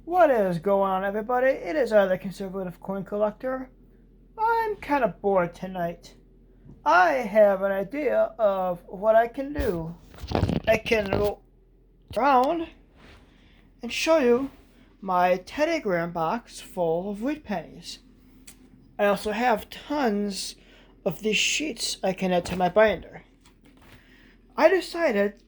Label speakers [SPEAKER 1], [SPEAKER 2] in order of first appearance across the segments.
[SPEAKER 1] What is going on, everybody? It is the conservative coin collector. I'm kind of bored tonight. I have an idea of what I can do. I can go around and show you my telegram box full of wheat pennies. I also have tons of these sheets I can add to my binder. I decided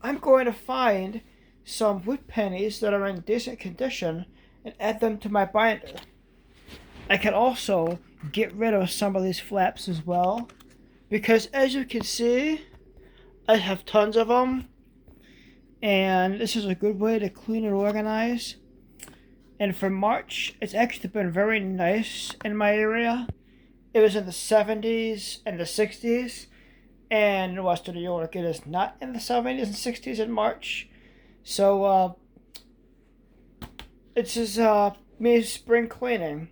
[SPEAKER 1] I'm going to find some wheat pennies that are in decent condition and add them to my binder. I can also get rid of some of these flaps as well, because as you can see, I have tons of them, and this is a good way to clean and organize. And for March, it's actually been very nice in my area. It was in the 70s and the 60s, and in Western New York, it is not in the 70s and 60s in March. So, this is me spring cleaning.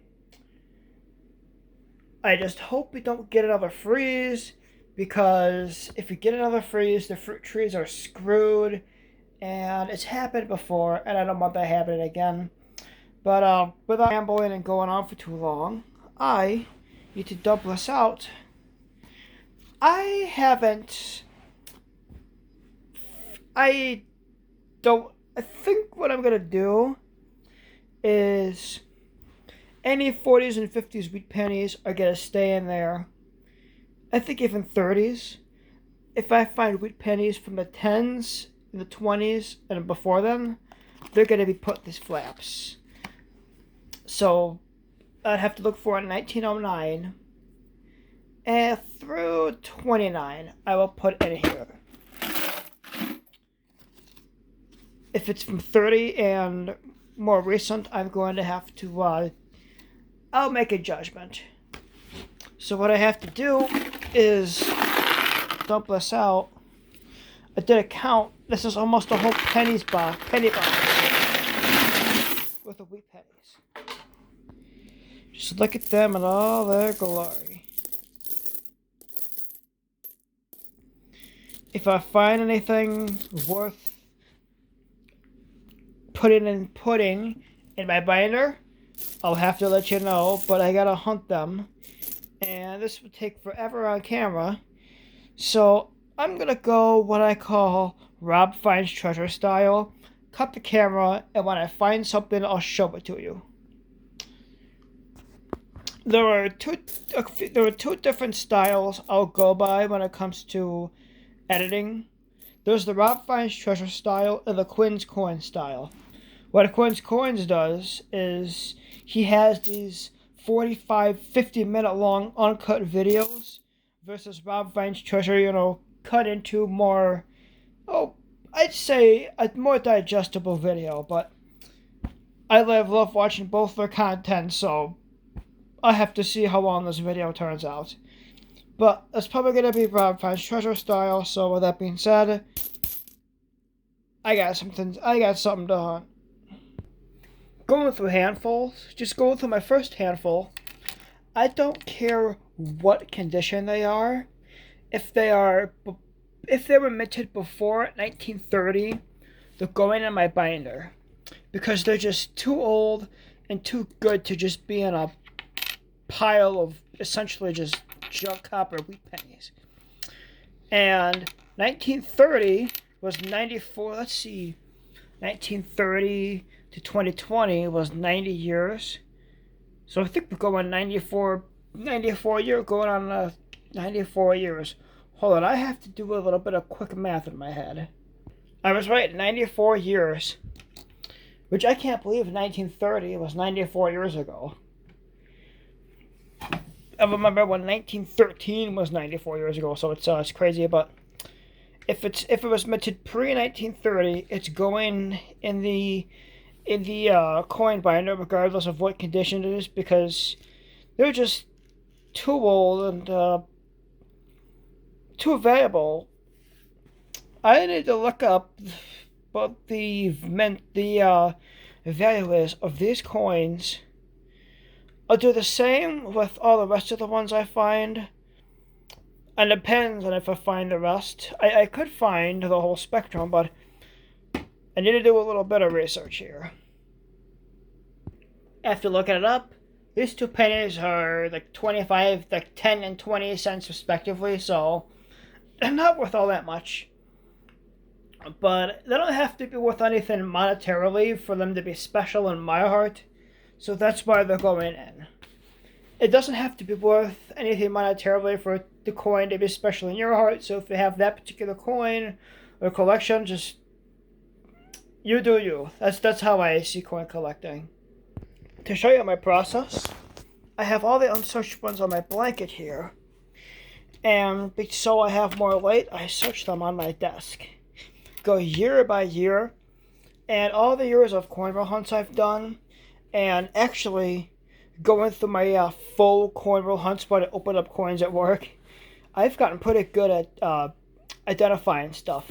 [SPEAKER 1] I just hope we don't get another freeze, because if we get another freeze, the fruit trees are screwed, and it's happened before, and I don't want that happening again. But without rambling and going on for too long, I need to dump this out. I haven't. I don't. I think what I'm gonna do is any 40s and 50s wheat pennies are gonna stay in there. I think even 30s. If I find wheat pennies from the 10s and the 20s and before then, they're gonna be put in these flaps. So I'd have to look for 1909 and through 29 I will put in here. If it's from 30 and more recent, I'm going to have to I'll make a judgment. So what I have to do is dump this out. I did a count. This is almost a whole penny box with the wheat pennies. Just look at them in all their glory. If I find anything worth putting in my binder, I'll have to let you know, but I gotta hunt them, and this would take forever on camera, so I'm gonna go what I call Rob Finds Treasure style. Cut the camera, and when I find something, I'll show it to you. There are two different styles I'll go by when it comes to editing. There's the Rob Finds Treasure style and the Quinn's Coin style. What Quinn's Coins does is he has these 45, 50-minute long uncut videos versus Rob Finds Treasure, cut into more, I'd say a more digestible video, but I love watching both their content, so I have to see how long this video turns out. But it's probably going to be Rob Finds Treasure style, so with that being said, I got something to hunt. Going through handfuls, just going through my first handful, I don't care what condition they are. If they were minted before 1930, they're going in my binder, because they're just too old and too good to just be in a pile of essentially just junk copper wheat pennies. And 1930 was 94. Let's see, 1930 to 2020 was 90 years. So I think we're going 94 years, going on 94 years. Hold on, I have to do a little bit of quick math in my head. I was right, 94 years. Which I can't believe 1930 was 94 years ago. I remember when 1913 was 94 years ago, so it's crazy, but if it was minted pre-1930, it's going in the coin binder, regardless of what condition it is, because they're just too old and too valuable. I need to look up what the value is of these coins. I'll do the same with all the rest of the ones I find. And it depends on if I find the rest. I could find the whole spectrum, but I need to do a little bit of research here. after looking it up, these two pennies are like 25, like 10 and 20 cents respectively, so they're not worth all that much. But they don't have to be worth anything monetarily for them to be special in my heart, so that's why they're going in. It doesn't have to be worth anything monetarily for the coin to be special in your heart, so if you have that particular coin or collection, just you do you. That's how I see coin collecting. To show you my process, I have all the unsearched ones on my blanket here. And so I have more light, I search them on my desk. Go year by year, and all the years of coin roll hunts I've done, and actually going through my full coin roll hunts where I open up coins at work, I've gotten pretty good at identifying stuff.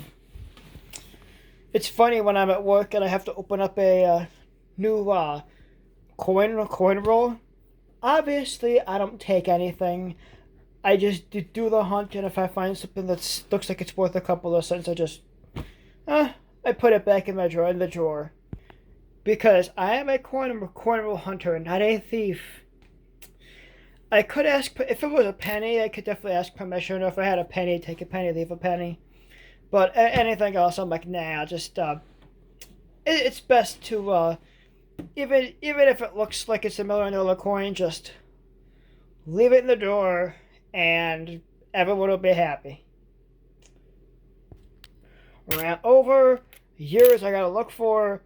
[SPEAKER 1] It's funny when I'm at work and I have to open up a new coin roll. Obviously, I don't take anything. I just do the hunt, and if I find something that looks like it's worth a couple of cents, I just I put it back in my drawer, because I am a coin roll hunter, not a thief. I could ask, if it was a penny, I could definitely ask permission, or if I had a penny, take a penny, leave a penny. But anything else, I'm like, nah, just, it's best to, even if it looks like it's a $1 million coin, just leave it in the drawer, and everyone will be happy. Ran over, years I gotta look for.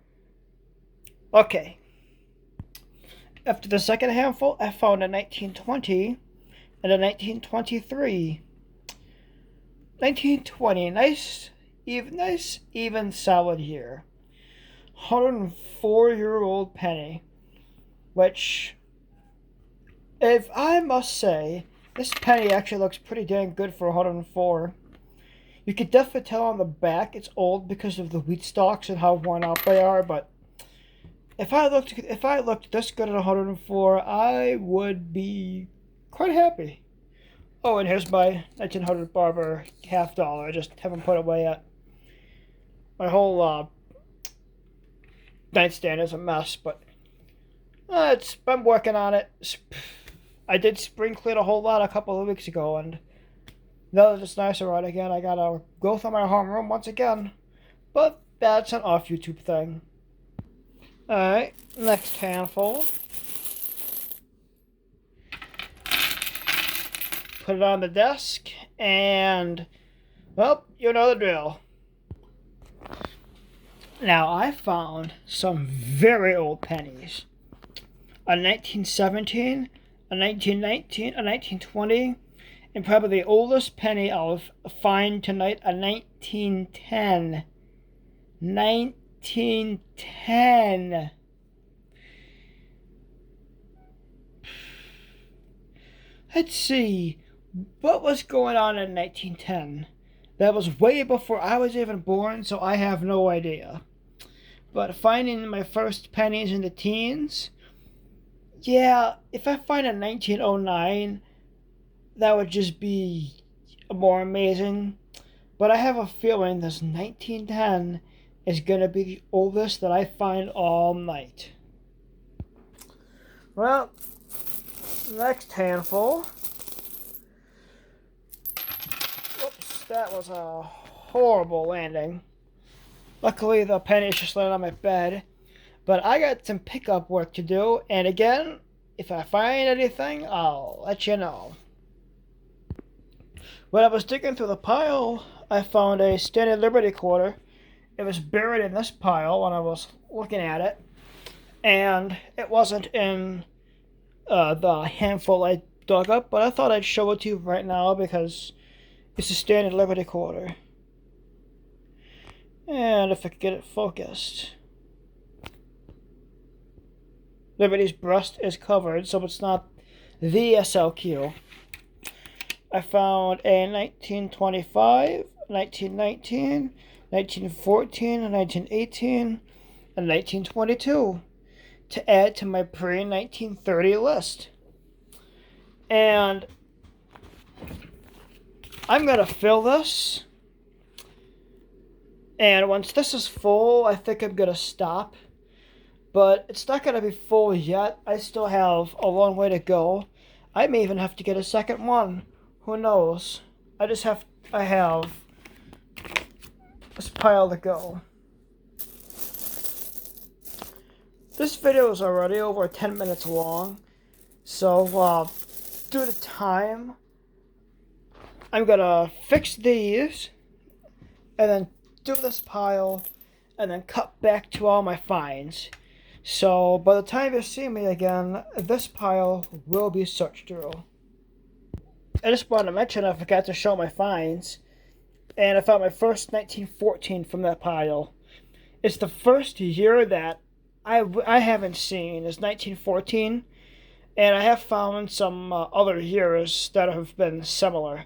[SPEAKER 1] Okay. After the second handful, I found a 1920 and a 1923. 1920, nice, even solid year. 104-year-old penny, which, if I must say, this penny actually looks pretty dang good for 104. You could definitely tell on the back it's old because of the wheat stalks and how worn out they are, but if I looked this good at 104, I would be quite happy. Oh, and here's my 1900 Barber $50. I just haven't put it away yet. My whole nightstand is a mess, but I'm working on it. I did spring clean a whole lot a couple of weeks ago, and now that it's nicer out again, I gotta go through my homeroom once again. But that's an off YouTube thing. Alright, next handful. Put it on the desk, and, well, you know the drill. Now, I found some very old pennies. A 1917, a 1919, a 1920, and probably the oldest penny I'll find tonight, a 1910. 1910. Let's see. What was going on in 1910? That was way before I was even born, so I have no idea. But finding my first pennies in the teens, yeah, if I find a 1909, that would just be more amazing. But I have a feeling this 1910 is going to be the oldest that I find all night. Well, next handful. Whoops, that was a horrible landing. Luckily, the pennies just landed on my bed. But I got some pickup work to do, and again, if I find anything, I'll let you know. When I was digging through the pile, I found a Standing Liberty quarter. It was buried in this pile when I was looking at it, and it wasn't in the handful I dug up, but I thought I'd show it to you right now because it's a Standing Liberty quarter. And if I could get it focused. Liberty's breast is covered, so it's not the SLQ. I found a 1925, 1919, 1914, 1918, and 1922 to add to my pre-1930 list. And I'm going to fill this. And once this is full, I think I'm going to stop. But it's not going to be full yet. I still have a long way to go. I may even have to get a second one. Who knows? I have this pile to go. This video is already over 10 minutes long. So, due to time, I'm going to fix these and then do this pile and then cut back to all my finds. So by the time you see me again, this pile will be searched through. I just wanted to mention I forgot to show my finds, and I found my first 1914 from that pile. It's the first year that I haven't seen is 1914, and I have found some other years that have been similar.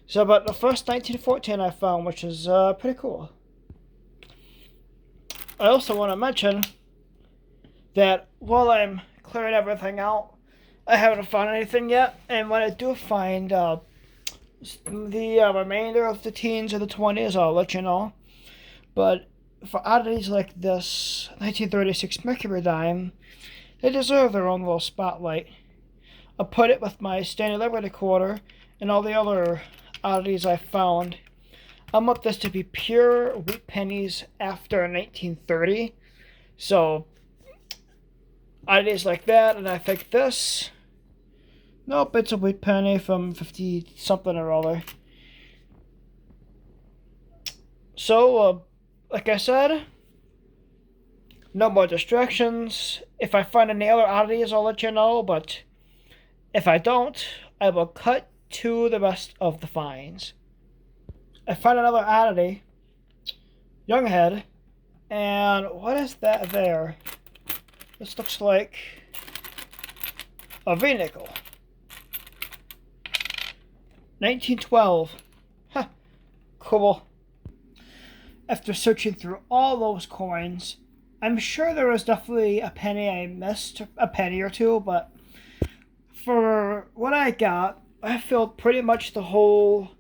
[SPEAKER 1] So, but the first 1914 I found, which is pretty cool. I also want to mention that while I'm clearing everything out, I haven't found anything yet. And when I do find the remainder of the teens or the 20s, I'll let you know. But for oddities like this 1936 Mercury dime, they deserve their own little spotlight. I'll put it with my Stanley Liberty quarter and all the other oddities I found. I want this to be pure wheat pennies after 1930. So, oddities like that, and I think this. Nope, it's a wheat penny from 50 something or other. So, like I said, no more distractions. If I find any other oddities, I'll let you know, but if I don't, I will cut to the rest of the finds. I found another oddity, young head, and what is that there? This looks like a V-nickel. 1912. Huh, cool. After searching through all those coins, I'm sure there was definitely a penny I missed, a penny or two, but for what I got, I filled pretty much the whole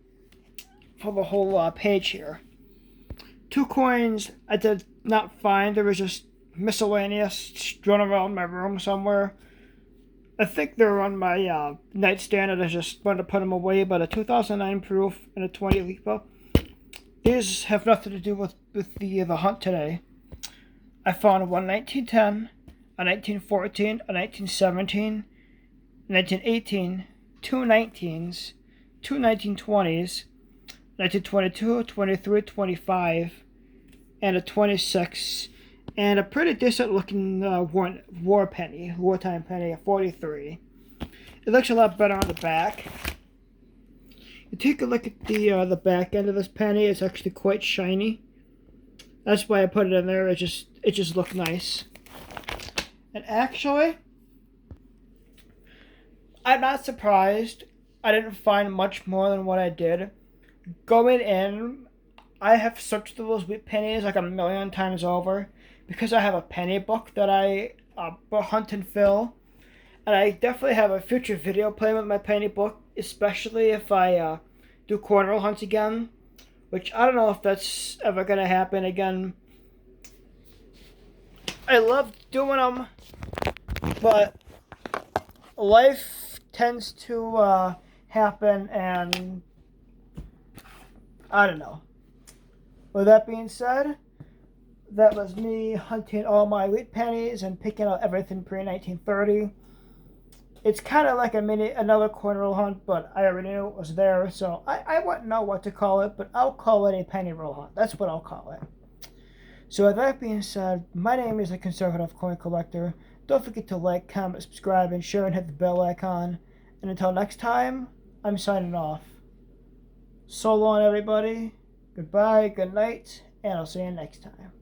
[SPEAKER 1] page here. 2 coins I did not find. There was just miscellaneous strewn around my room somewhere. I think they're on my nightstand and I just wanted to put them away, but a 2009 proof and a 20 Lipa. These have nothing to do with the hunt today. I found one 1910, a 1914, a 1917, a 1918, 2 19s, 2 1920s, 1922, 23, 25, and a 26, and a pretty decent looking wartime penny, a 43. It looks a lot better on the back. You take a look at the back end of this penny. It's actually quite shiny. That's why I put it in there. It just looked nice. And actually, I'm not surprised. I didn't find much more than what I did. Going in, I have searched through those wheat pennies like a million times over because I have a penny book that I hunt and fill. And I definitely have a future video planned with my penny book, especially if I do cornrow hunts again, which I don't know if that's ever going to happen again. I love doing them, but life tends to happen, and I don't know. With that being said, that was me hunting all my wheat pennies and picking out everything pre-1930. It's kind of like another cornrow hunt, but I already knew it was there, so I wouldn't know what to call it, but I'll call it a penny roll hunt. That's what I'll call it. So with that being said, my name is the Conservative Coin Collector. Don't forget to like, comment, subscribe, and share, and hit the bell icon. And until next time, I'm signing off. So long, everybody. Goodbye, good night, and I'll see you next time.